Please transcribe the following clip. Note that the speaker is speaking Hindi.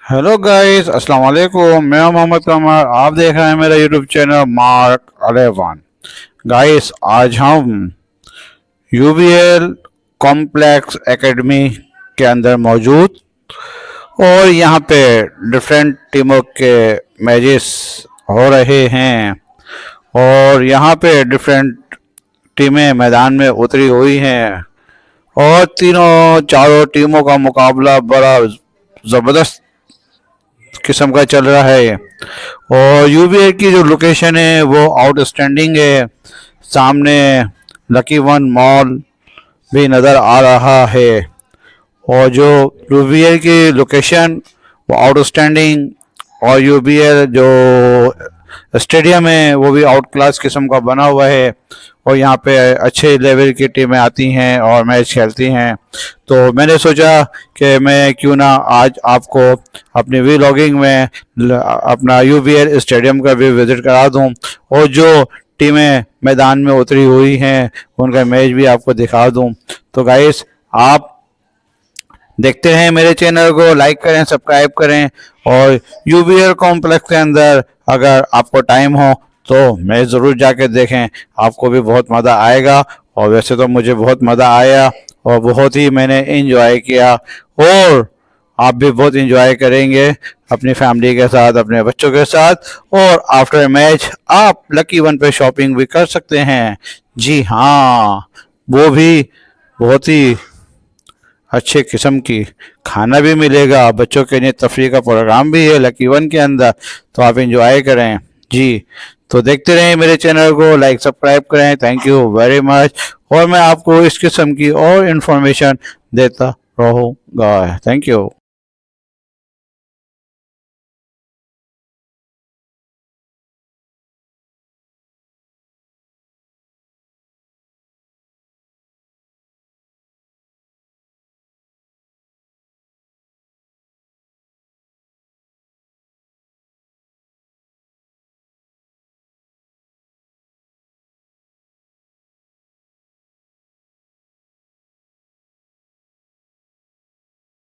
हेलो गाइस, अस्सलाम वालेकुम। मैं हूं मोहम्मद कमर। आप देख रहे हैं मेरा YouTube channel mark eleven. Guys, आज हम यूबीएल कॉम्प्लेक्स एकेडमी के अंदर मौजूद और यहाँ पे डिफरेंट टीमों के मैचेस हो रहे हैं और यहाँ पे डिफरेंट टीमें मैदान में उतरी हुई हैं और तीनों चारों टीमों का मुकाबला बड़ा ज़बरदस्त किस्म का चल रहा है। और यूबीए की जो लोकेशन है वो आउटस्टैंडिंग है। सामने लकी वन मॉल भी नज़र आ रहा है और जो यूबीए की लोकेशन वो आउटस्टैंडिंग और यूबीए जो स्टेडियम है वो भी आउट क्लास किस्म का बना हुआ है और यहाँ पे अच्छे लेवल की टीमें आती हैं और मैच खेलती हैं। तो मैंने सोचा कि मैं क्यों ना आज आपको अपनी व्लॉगिंग में अपना यूबीएल स्टेडियम का भी विजिट करा दूं और जो टीमें मैदान में उतरी हुई हैं उनका मैच भी आपको दिखा दूं। तो गाइस, आप देखते रहें मेरे चैनल को, लाइक करें, सब्सक्राइब करें और यूबीएल कॉम्प्लेक्स के अंदर अगर आपको टाइम हो तो मैच ज़रूर जाके देखें, आपको भी बहुत मज़ा आएगा। और वैसे तो मुझे बहुत मज़ा आया और बहुत ही मैंने इंजॉय किया और आप भी बहुत इंजॉय करेंगे अपनी फैमिली के साथ, अपने बच्चों के साथ। और आफ्टर मैच आप लकी वन पे शॉपिंग भी कर सकते हैं। जी हाँ, वो भी बहुत ही अच्छे किस्म की खाना भी मिलेगा। बच्चों के लिए तफरीह का प्रोग्राम भी है लकी वन के अंदर, तो आप इंजॉय करें। जी, तो देखते रहें मेरे चैनल को, लाइक सब्सक्राइब करें। थैंक यू वेरी मच और मैं आपको इस किस्म की और इन्फॉर्मेशन देता रहूँगा। Thank you.